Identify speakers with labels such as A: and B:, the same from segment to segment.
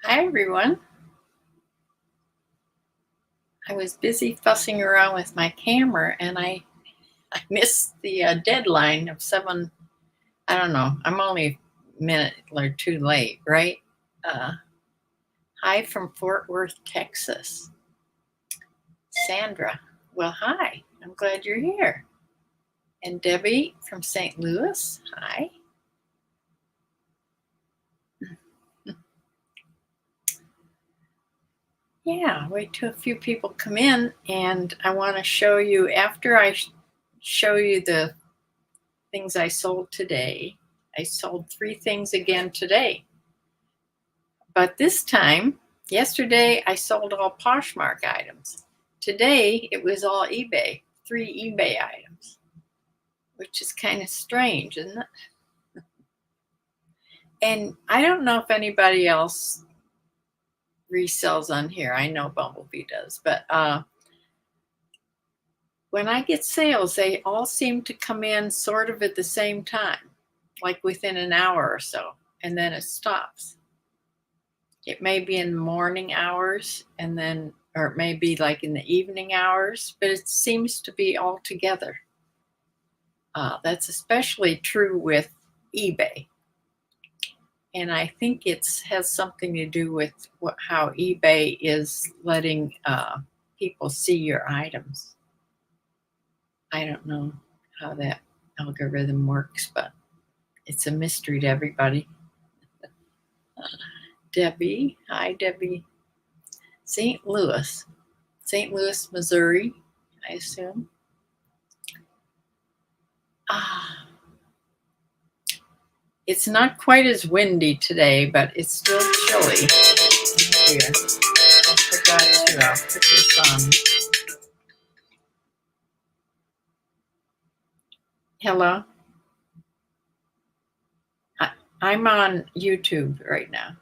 A: Hi, everyone. I was busy fussing around with my camera and I missed the deadline of 7. I don't know. I'm only a minute or two late, right? Uh, Hi from Fort Worth, Texas. Sandra. Well, hi. I'm glad you're here. And Debbie from St. Louis. Hi. Yeah, wait till a few people come in and I want to show you after I show you the things I sold today. I sold 3 things again today. But this time, yesterday I sold all Poshmark items. Today it was all eBay, 3 eBay items, which is kind of strange, isn't it? And I don't know if anybody else resells on here. I know Bumblebee does, but when I get sales, they all seem to come in sort of at the same time, like within an hour or so, and then it stops. It may be in the morning hours and then, or it may be like in the evening hours, but it seems to be all together. That's especially true with eBay. And I think it has something to do with how eBay is letting people see your items. I don't know how that algorithm works, but it's a mystery to everybody. Debbie, hi, Debbie. St. Louis, St. Louis, Missouri, I assume. Ah, it's not quite as windy today, but it's still chilly. Here, I forgot to put this on. Hello? I'm on YouTube right now.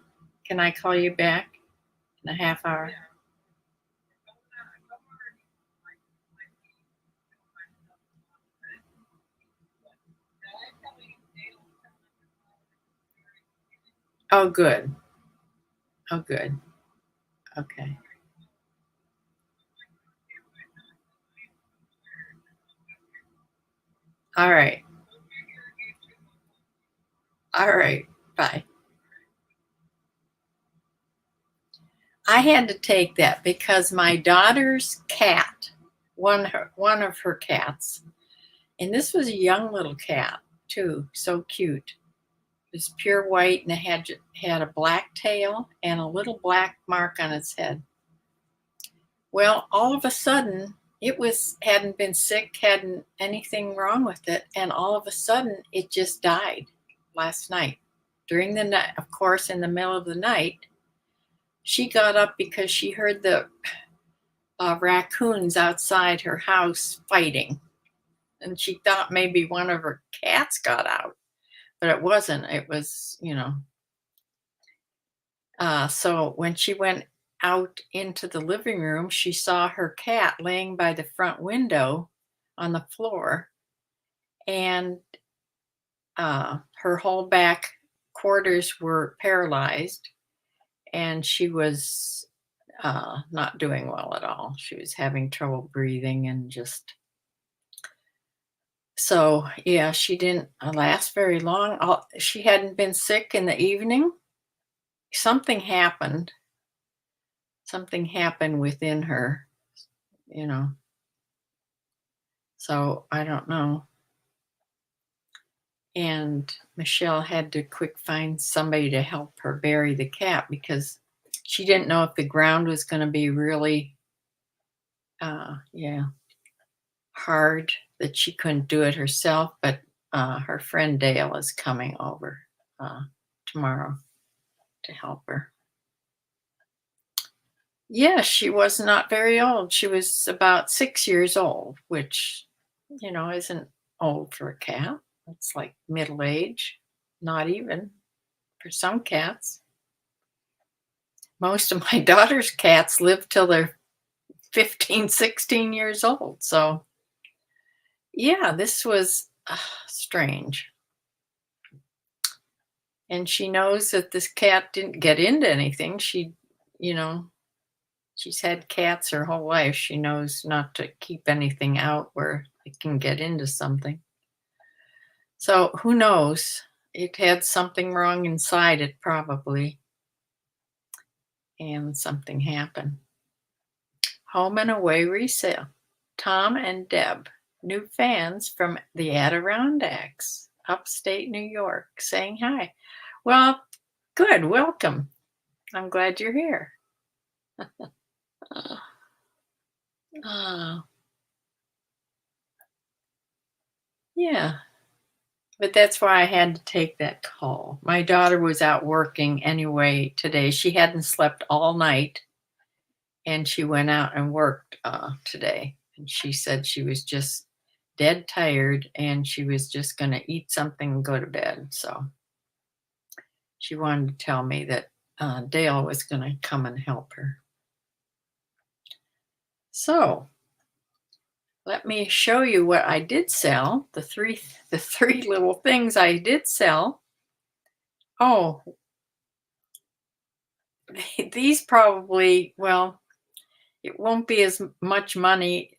A: Can I call you back in a half hour? Oh, good. Oh, good. Okay. All right. All right. Bye. I had to take that because my daughter's cat, one of her cats, and this was a young little cat too, so cute. It was pure white and it had a black tail and a little black mark on its head. Well, all of a sudden, it hadn't been sick, hadn't anything wrong with it, and all of a sudden it just died last night. During the night, of course, in the middle of the night, she got up because she heard the raccoons outside her house fighting. And she thought maybe one of her cats got out, but it wasn't. It was, so when she went out into the living room, she saw her cat laying by the front window on the floor, and her whole back quarters were paralyzed, and she was not doing well at all. She was having trouble breathing and just so yeah, she didn't last very long. She hadn't been sick in the evening. Something happened. Something happened within her, you know. So I don't know. And Michelle had to quick find somebody to help her bury the cat because she didn't know if the ground was going to be really, yeah, hard that she couldn't do it herself. But her friend Dale is coming over tomorrow to help her. Yeah, she was not very old. She was about 6 years old, which, isn't old for a cat. It's like middle age, not even for some cats. Most of my daughter's cats live till they're 15, 16 years old. So, yeah, this was strange. And she knows that this cat didn't get into anything. You know, she's had cats her whole life. She knows not to keep anything out where it can get into something. So who knows? It had something wrong inside it, probably, and something happened. Home and Away resale. Tom and Deb, new fans from the Adirondacks, upstate New York, saying hi. Well, good. Welcome. I'm glad you're here. Uh, yeah, but that's why I had to take that call. My daughter was out working anyway today. She hadn't slept all night, and she went out and worked today. And she said she was just dead tired, and she was just going to eat something and go to bed. So she wanted to tell me that Dale was going to come and help her. So let me show you what I did sell. The three little things I did sell. Oh, these probably, well, it won't be as much money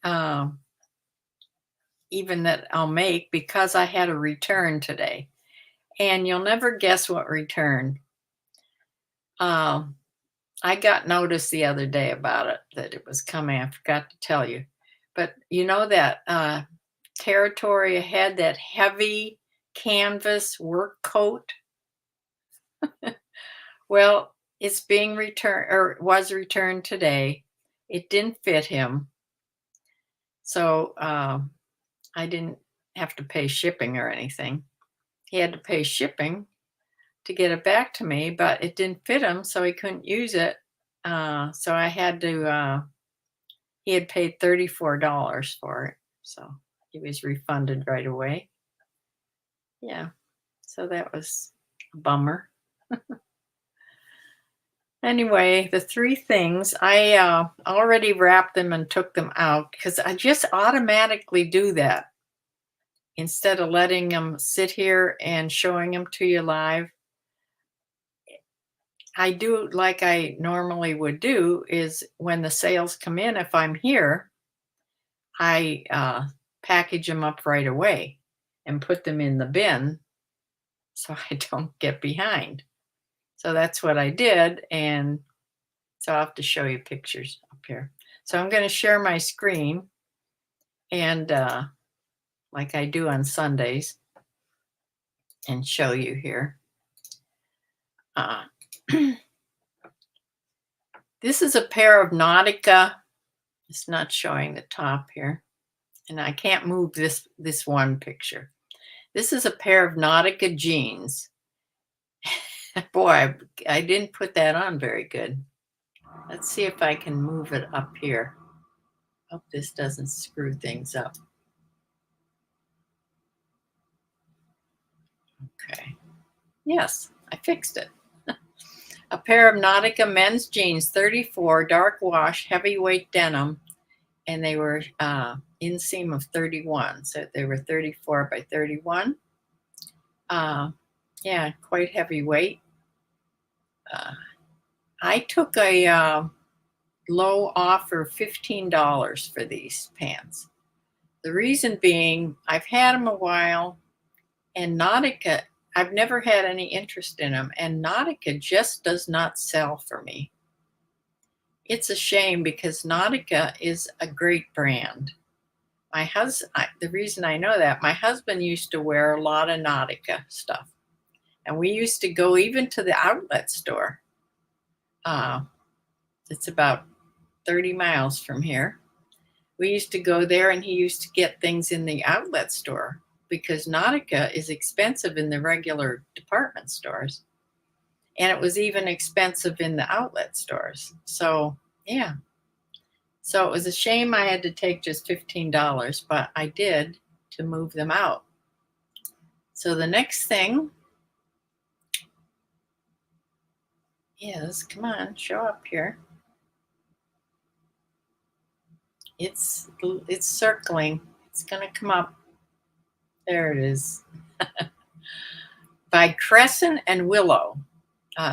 A: even that I'll make because I had a return today. And you'll never guess what return. I got notice the other day about it, that it was coming. I forgot to tell you. But you know that territory ahead, that heavy canvas work coat? Well, it's being returned, or was returned today. It didn't fit him. So I didn't have to pay shipping or anything. He had to pay shipping to get it back to me, but it didn't fit him, so he couldn't use it. So I had to, he had paid $34 for it. So he was refunded right away. Yeah. So that was a bummer. Anyway, the three things, I already wrapped them and took them out because I just automatically do that. Instead of letting them sit here and showing them to you live, I do like I normally would do is when the sales come in, if I'm here, I package them up right away and put them in the bin so I don't get behind. So that's what I did. And so I'll have to show you pictures up here. So I'm going to share my screen and like I do on Sundays and show you here. This is a pair of Nautica. It's not showing the top here. And I can't move this one picture. This is a pair of Nautica jeans. Boy, I didn't put that on very good. Let's see if I can move it up here. Hope this doesn't screw things up. Okay. Yes, I fixed it. A pair of Nautica men's jeans, 34, dark wash, heavyweight denim, and they were inseam of 31. So they were 34 by 31. Yeah, quite heavyweight. I took a low offer, $15 for these pants. The reason being, I've had them a while, and Nautica, I've never had any interest in them, and Nautica just does not sell for me. It's a shame because Nautica is a great brand. The reason I know that, my husband used to wear a lot of Nautica stuff, and we used to go even to the outlet store. It's about 30 miles from here. We used to go there, and he used to get things in the outlet store because Nautica is expensive in the regular department stores. And it was even expensive in the outlet stores. So, yeah. So it was a shame I had to take just $15, but I did to move them out. So the next thing is, come on, show up here. It's circling. It's going to come up. There it is. by Crescent and Willow.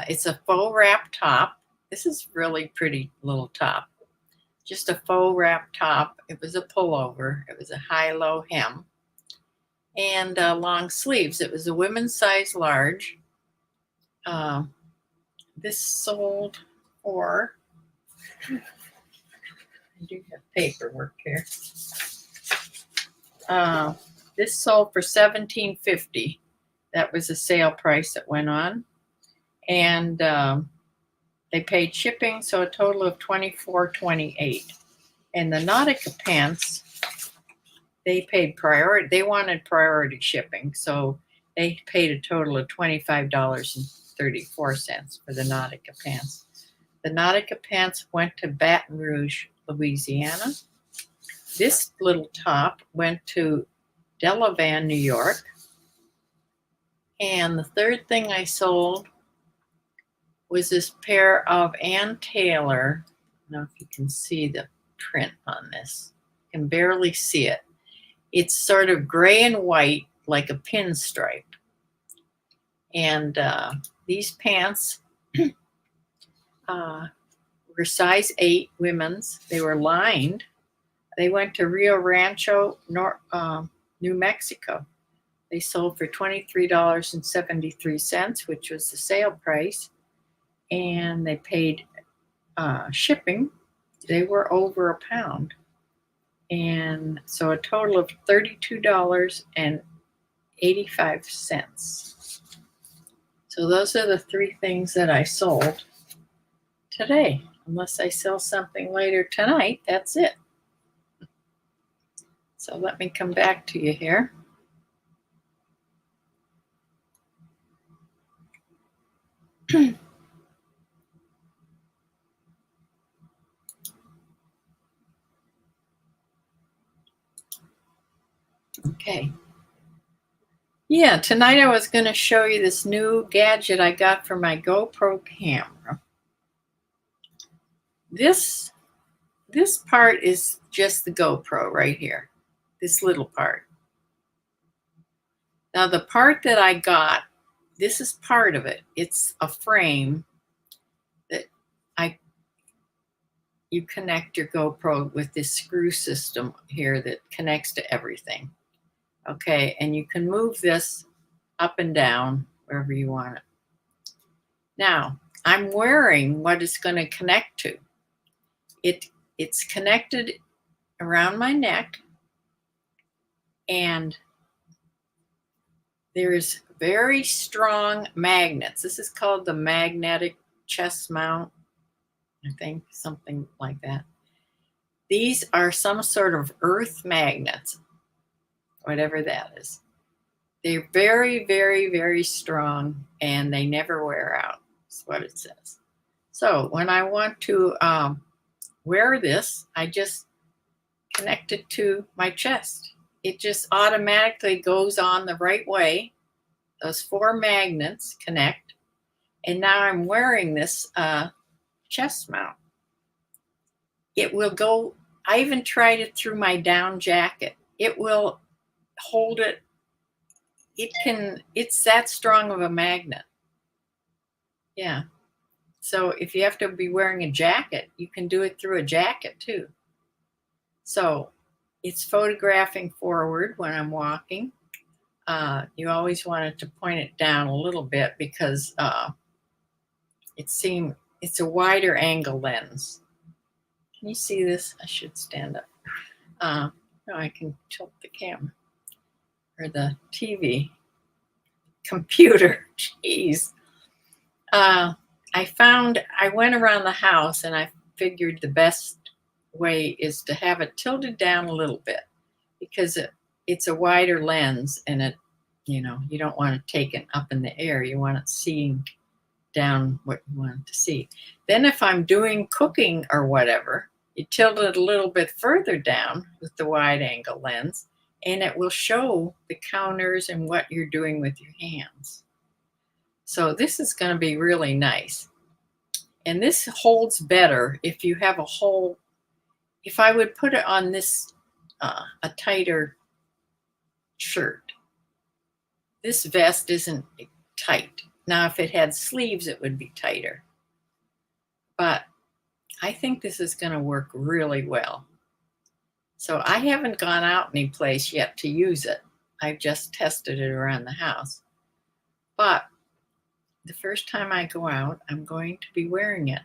A: It's a faux wrap top. This is really pretty little top. Just a faux wrap top. It was a pullover. It was a high-low hem. And long sleeves. It was a women's size large. This sold for, I do have paperwork here. This sold for $17.50. That was a sale price that went on. And they paid shipping, so a total of $24.28. And the Nautica pants, they paid priority. They wanted priority shipping, so they paid a total of $25.34 for the Nautica pants. The Nautica pants went to Baton Rouge, Louisiana. This little top went to Delavan, New York. And the third thing I sold was this pair of Ann Taylor. I don't know if you can see the print on this. You can barely see it. It's sort of gray and white, like a pinstripe. And these pants were size 8 women's. They were lined. They went to Rio Rancho, New Mexico. They sold for $23.73, which was the sale price. And they paid shipping. They were over a pound. And so a total of $32.85. So those are the 3 things that I sold today. Unless I sell something later tonight, that's it. So let me come back to you here. Okay. Yeah, tonight I was going to show you this new gadget I got for my GoPro camera. This part is just the GoPro right here. This little part. Now the part that I got, this is part of it. It's a frame that you connect your GoPro with this screw system here that connects to everything. Okay, and you can move this up and down wherever you want it. Now, I'm wearing what it's going to connect to. It's connected around my neck, and there's very strong magnets. This is called the magnetic chest mount, I think, something like that. These are some sort of earth magnets, whatever that is. They're very, very, very strong, and they never wear out, is what it says. So when I want to wear this, I just connect it to my chest. It just automatically goes on the right way. Those 4 magnets connect, and now I'm wearing this chest mount. It will go, I even tried it through my down jacket. It will hold it. It's that strong of a magnet. Yeah. So if you have to be wearing a jacket, you can do it through a jacket too. So it's photographing forward when I'm walking. You always wanted to point it down a little bit because it's a wider angle lens. Can you see this? I should stand up. No, I can tilt the camera or the TV computer. Jeez. I went around the house and I figured the best way is to have it tilted down a little bit because it's a wider lens and you don't want to take it up in the air. You want it seeing down what you want it to see. Then if I'm doing cooking or whatever, you tilt it a little bit further down with the wide angle lens and it will show the counters and what you're doing with your hands. So this is going to be really nice. And this holds better if you have a hole. If I would put it on this, a tighter shirt, this vest isn't tight. Now, if it had sleeves, it would be tighter. But I think this is going to work really well. So I haven't gone out any place yet to use it. I've just tested it around the house. But the first time I go out, I'm going to be wearing it.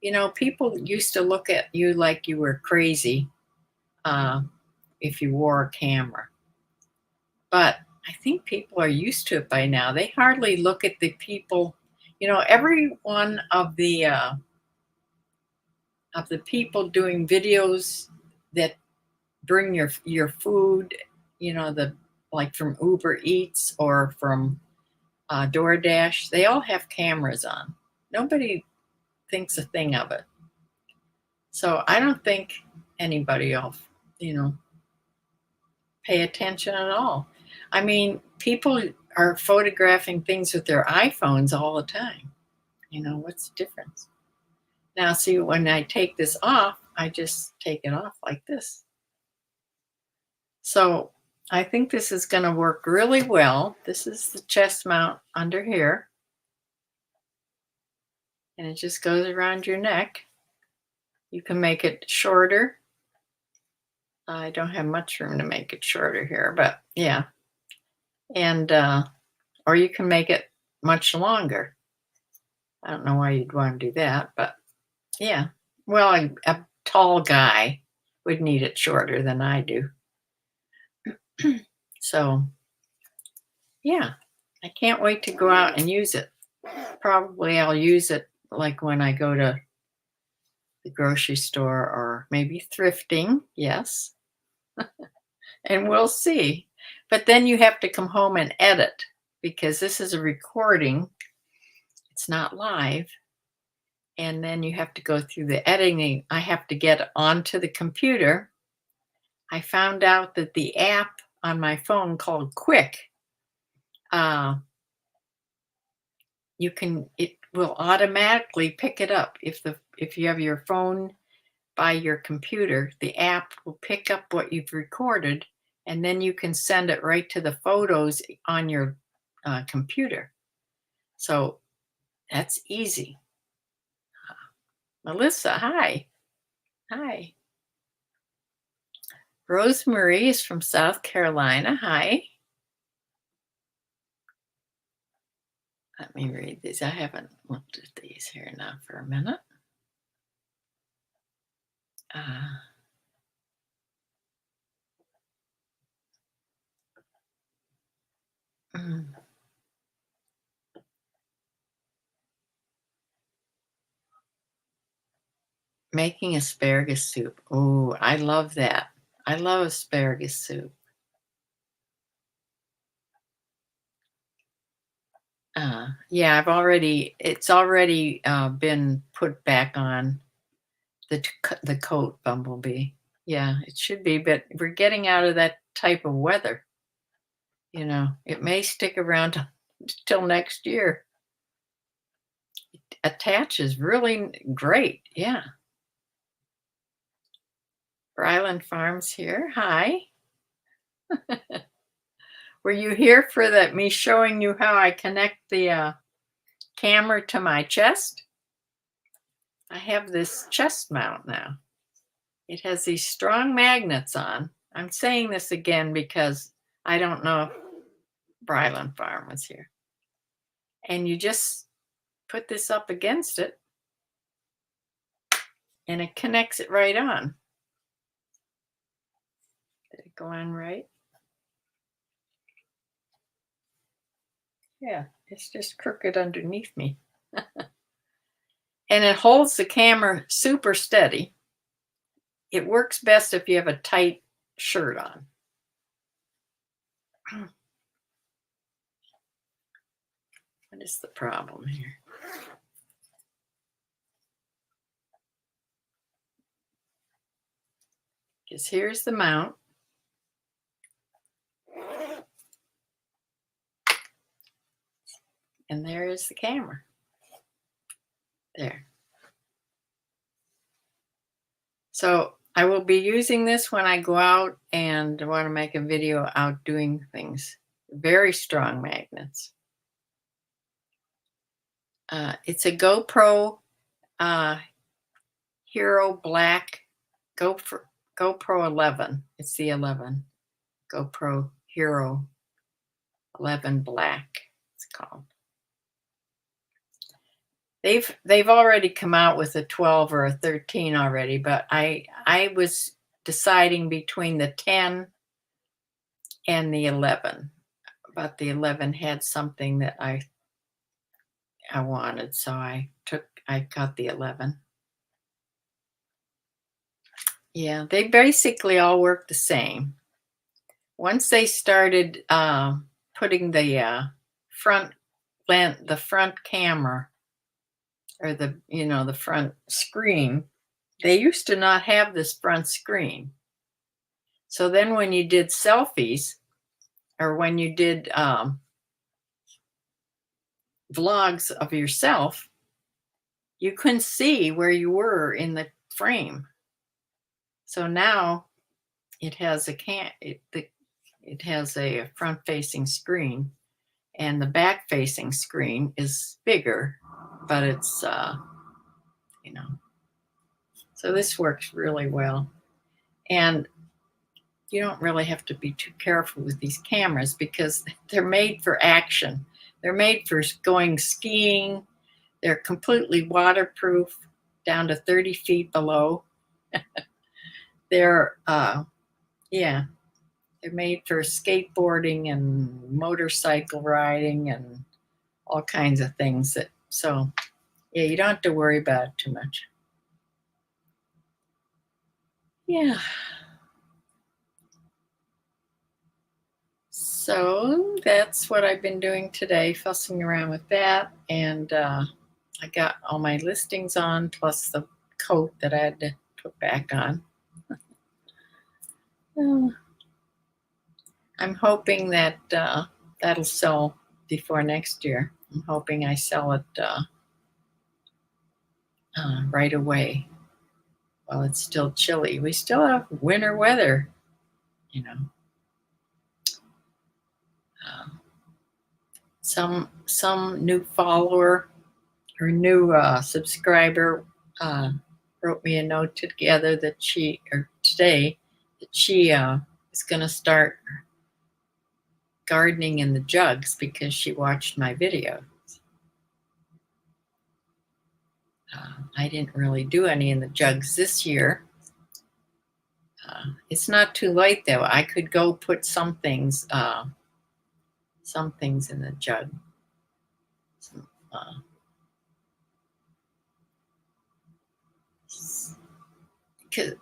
A: You know, people used to look at you like you were crazy if you wore a camera. But I think people are used to it by now. They hardly look at the people. You know, every one of the people doing videos that bring your food, you know, the like from Uber Eats or from DoorDash, they all have cameras on. Nobody thinks a thing of it. So I don't think anybody will, you know, pay attention at all. I mean, people are photographing things with their iPhones all the time. You know, what's the difference? Now, see, when I take this off, I just take it off like this. So I think this is going to work really well. This is the chest mount under here. And it just goes around your neck. You can make it shorter. I don't have much room to make it shorter here, but yeah. And, or you can make it much longer. I don't know why you'd want to do that, but yeah. Well, a tall guy would need it shorter than I do. So, yeah, I can't wait to go out and use it. Probably I'll use it like when I go to the grocery store or maybe thrifting. Yes. And we'll see. But then you have to come home and edit because this is a recording. It's not live. And then you have to go through the editing. I have to get onto the computer. I found out that the app on my phone called Quick, it will automatically pick it up. If you have your phone by your computer, the app will pick up what you've recorded, and then you can send it right to the photos on your computer. So that's easy. Melissa, hi. Hi. Rosemary is from South Carolina. Hi. Let me read these. I haven't looked at these here now for a minute. Making asparagus soup. Oh, I love that. I love asparagus soup. Yeah, it's already been put back on the coat, Bumblebee. Yeah, it should be, but we're getting out of that type of weather. You know, it may stick around till next year. It attaches really great. Yeah. Bryland Farms here. Hi. Were you here for me showing you how I connect the camera to my chest? I have this chest mount now. It has these strong magnets on. I'm saying this again because I don't know if Bryland Farm was here. And you just put this up against it and it connects it right on. Did it go on right? Yeah, it's just crooked underneath me. And it holds the camera super steady. It works best if you have a tight shirt on. What is the problem here? Because here's the mount. And there is the camera. There. So I will be using this when I go out and I want to make a video out doing things. Very strong magnets. It's a GoPro Hero Black GoPro 11. It's the 11. GoPro Hero 11 Black, it's called. They've already come out with a 12 or a 13 already, but I was deciding between the 10 and the 11. But the 11 had something that I wanted, so I got the 11. Yeah, they basically all work the same. Once they started putting the front camera, or the front screen, they used to not have this front screen. So then when you did selfies, or when you did vlogs of yourself, you couldn't see where you were in the frame. So now it has it has a front-facing screen, and the back-facing screen is bigger, but it's so this works really well. And you don't really have to be too careful with these cameras because they're made for action. They're made for going skiing. They're completely waterproof down to 30 feet below. They're they're made for skateboarding and motorcycle riding and all kinds of things. So you don't have to worry about it too much. Yeah. So that's what I've been doing today, fussing around with that. And I got all my listings on, plus the coat that I had to put back on. I'm hoping that that'll sell before next year. I'm hoping I sell it right away while it's still chilly. We still have winter weather, Some new follower or new subscriber wrote me a note today that she is going to start gardening in the jugs because she watched my video. I didn't really do any in the jugs this year. It's not too late though. I could go put some things in the jug.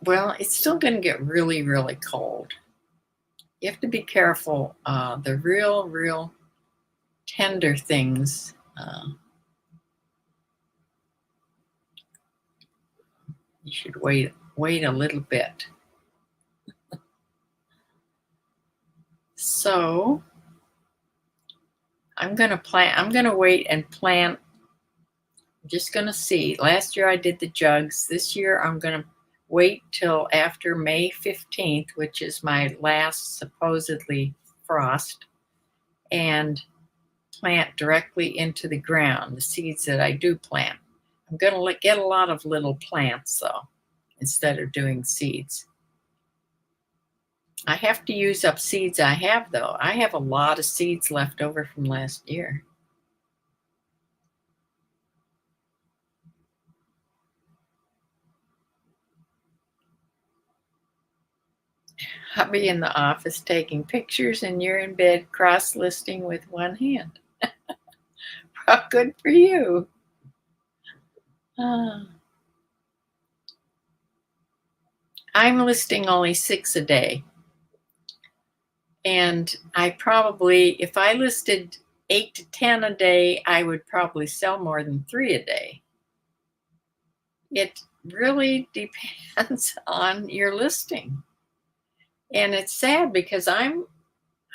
A: Well, it's still going to get really, really cold. You have to be careful. The real tender things. You should wait a little bit. So I'm gonna wait and plant. I'm just gonna see. Last year I did the jugs. This year I'm gonna wait till after May 15th, which is my last supposedly frost, and plant directly into the ground the seeds that I do plant. I'm gonna get a lot of little plants though, instead of doing seeds. I have to use up seeds I have though. I have a lot of seeds left over from last year. I'll be in the office taking pictures and you're in bed cross-listing with one hand. Well, good for you. I'm listing only 6 a day. And I probably, if I listed 8 to 10 a day, I would probably sell more than 3 a day. It really depends on your listing. And it's sad because I'm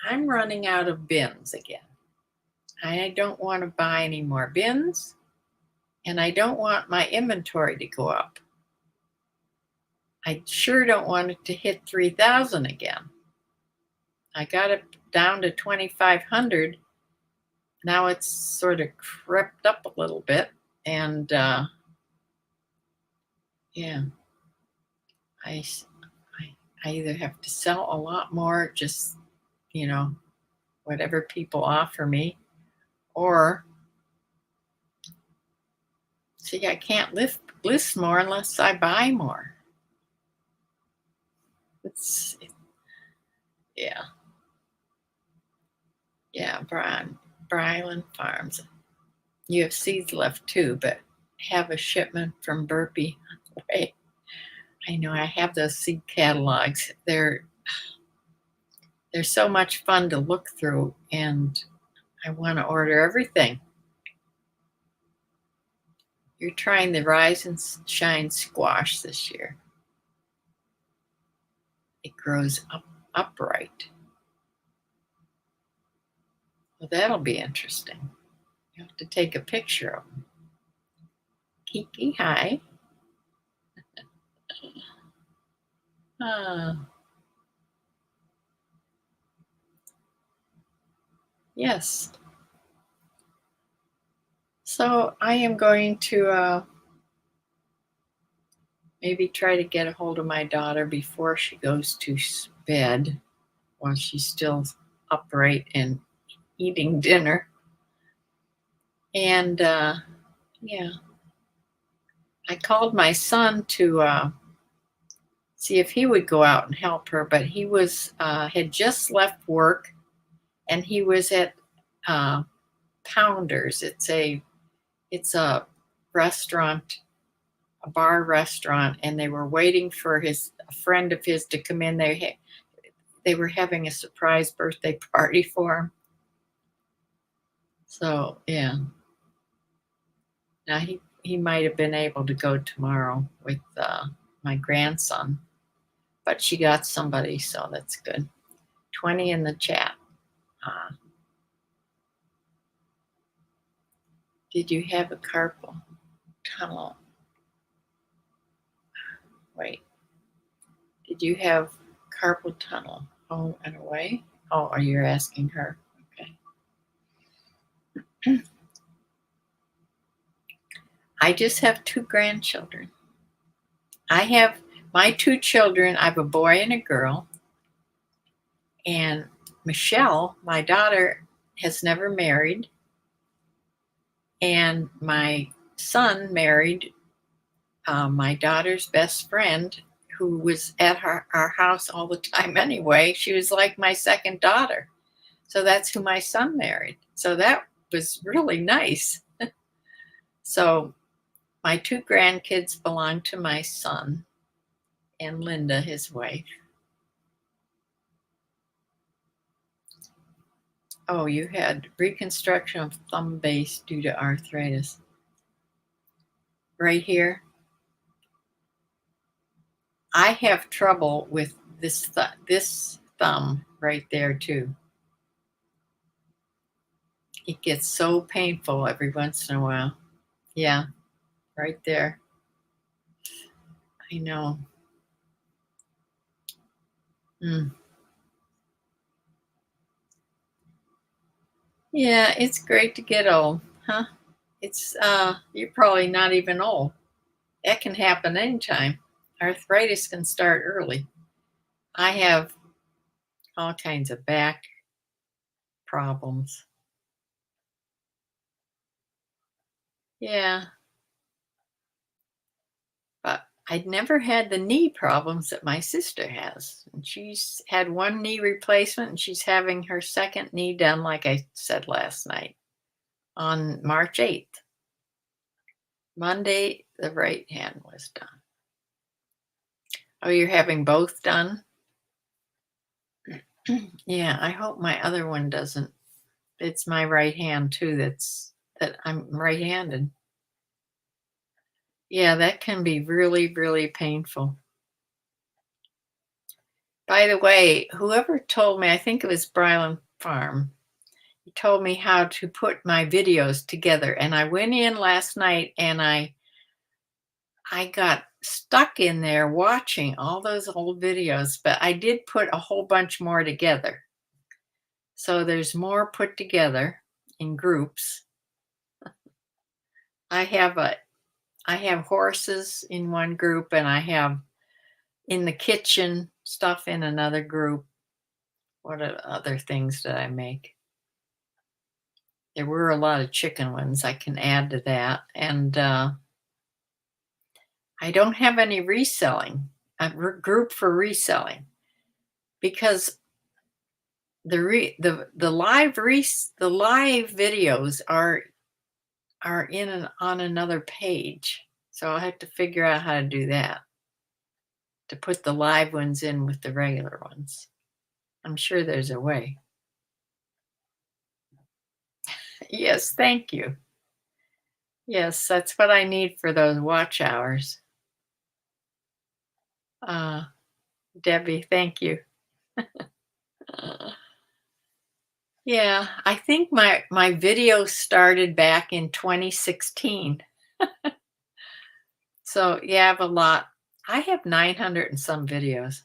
A: running out of bins again. I don't want to buy any more bins, and I don't want my inventory to go up. I sure don't want it to hit 3,000 again. I got it down to 2,500 Now it's sort of crept up a little bit. And yeah, I, I either have to sell a lot more, just, you know, whatever people offer me, or see, I can't list more unless I buy more. It's yeah, yeah, Bryland Farms. You have seeds left too, but have a shipment from Burpee on the way. I know I have those seed catalogs. They're so much fun to look through, and I want to order everything. You're trying the Rise and Shine squash this year. It grows upright. Well, that'll be interesting. You have to take a picture of them. Kiki, hi. Uh, yes. So I am going to maybe try to get a hold of my daughter before she goes to bed while she's still upright and eating dinner. And yeah, I called my son to see if he would go out and help her, but he was had just left work, and he was at Pounders. It's a restaurant, a bar restaurant, and they were waiting for a friend of his to come in. They were having a surprise birthday party for him. So yeah, now he might have been able to go tomorrow with my grandson, but she got somebody, so that's good. 20 in the chat. Did you have a carpal tunnel? Wait. Did you have carpal tunnel home and away? Oh, are you asking her? Okay. I just have 2 grandchildren. I have my 2 children. I have a boy and a girl. And Michelle, my daughter, has never married. And my son married my daughter's best friend, who was at our house all the time anyway. She was like my second daughter. So that's who my son married. So that was really nice. So my 2 grandkids belong to my son and Linda, his wife. Oh, you had reconstruction of thumb base due to arthritis. Right here. I have trouble with this thumb right there too. It gets so painful every once in a while. Yeah, right there. I know. Yeah, it's great to get old, huh? It's you're probably not even old. That can happen anytime. Arthritis can start early. I have all kinds of back problems. Yeah, but I'd never had the knee problems that my sister has. And she's had 1 knee replacement, and she's having her 2nd knee done, like I said last night, on March 8th. Monday, the right hand was done. Oh, you're having both done? Yeah, I hope my other one doesn't. It's my right hand too. That I'm right-handed. Yeah, that can be really, really painful. By the way, whoever told me, I think it was Bryland Farm, he told me how to put my videos together. And I went in last night and I got stuck in there watching all those old videos, but I did put a whole bunch more together. So there's more put together. in groups. I have horses in one group, and I have in the kitchen stuff in another group. What other things did I make? There were a lot of chicken ones. I can add to that. And I don't have any reselling, a group for reselling, because the live videos are on another page. So I'll have to figure out how to do that, to put the live ones in with the regular ones. I'm sure there's a way. Yes, thank you. Yes, that's what I need for those watch hours. Debbie, thank you. Yeah, I think my video started back in 2016. So yeah, I have a lot. I have 900 and some videos.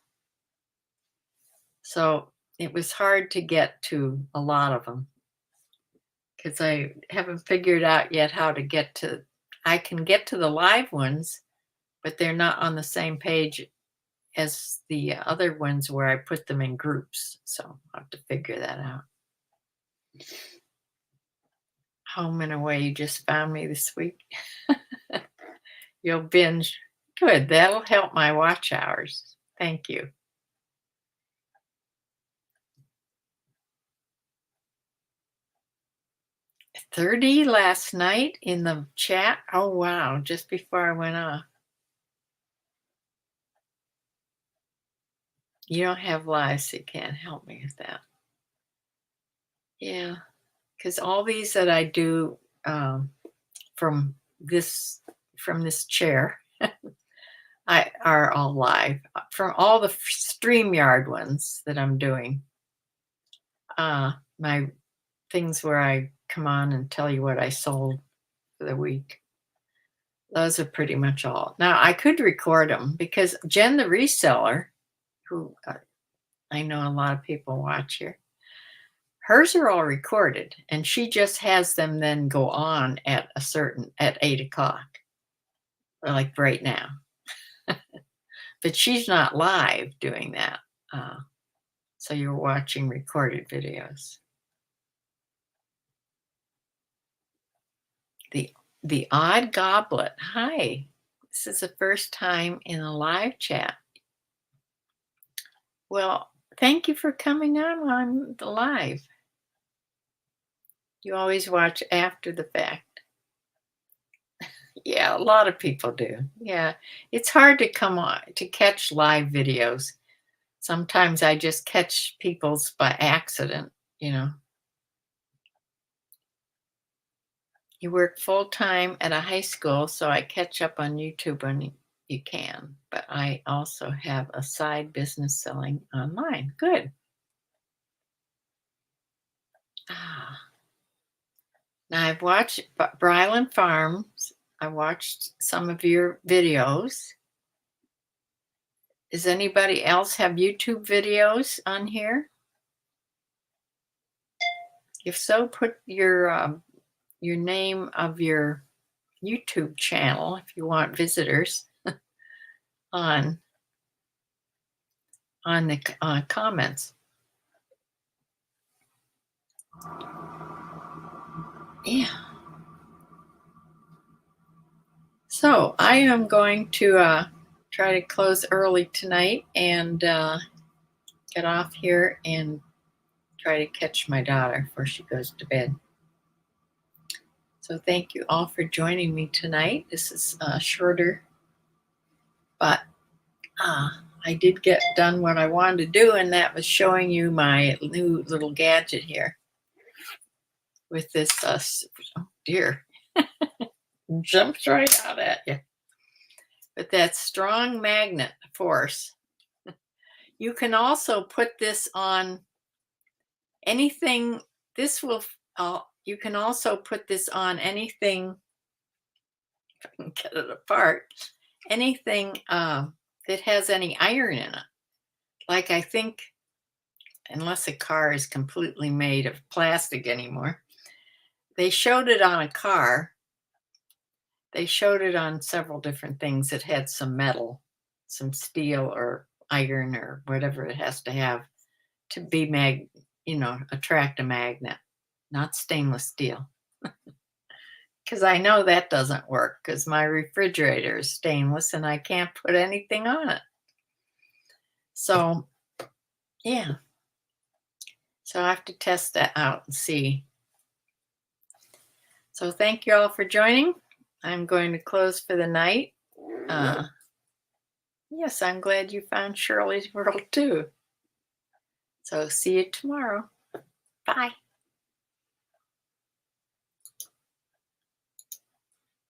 A: So it was hard to get to a lot of them because I haven't figured out yet how to get to. I can get to the live ones, but they're not on the same page as the other ones where I put them in groups. So I'll have to figure that out. Home and Away, you just found me this week. You'll binge. Good, that'll help my watch hours. Thank you. 30 last night in the chat. Oh, wow, just before I went off. You don't have lives, so you can't help me with that. Yeah, because all these that I do from this chair are all live. From all the StreamYard ones that I'm doing, my things where I come on and tell you what I sold for the week. Those are pretty much all. Now, I could record them because Jen the reseller, who I know a lot of people watch here, hers are all recorded, and she just has them then go on at 8 o'clock, like right now. But she's not live doing that. So you're watching recorded videos. The Odd Goblet. Hi. This is the first time in a live chat. Well, thank you for coming on the live. You always watch after the fact. Yeah, a lot of people do. Yeah, it's hard to come on to catch live videos. Sometimes I just catch people's by accident, you know. You work full time at a high school, so I catch up on YouTube when you can. But I also have a side business selling online. Good. Now I've watched Bryland Farms. I watched some of your videos. Does anybody else have YouTube videos on here? If so, put your name of your YouTube channel if you want visitors on the comments. Yeah. So I am going to try to close early tonight and get off here and try to catch my daughter before she goes to bed. So thank you all for joining me tonight. This is shorter, but I did get done what I wanted to do, and that was showing you my new little gadget here with this, oh dear, jumps right out at you. With that strong magnet force. You can also put this on anything. You can also put this on anything, if I can get it apart, anything that has any iron in it. Like I think, unless a car is completely made of plastic anymore, they showed it on a car. They showed it on several different things that had some metal, some steel or iron or whatever it has to have to be attract a magnet, not stainless steel. Because I know that doesn't work because my refrigerator is stainless and I can't put anything on it. So, yeah. So I have to test that out and see. So thank you all for joining. I'm going to close for the night. Yes, I'm glad you found Shirley's World too. So see you tomorrow. Bye.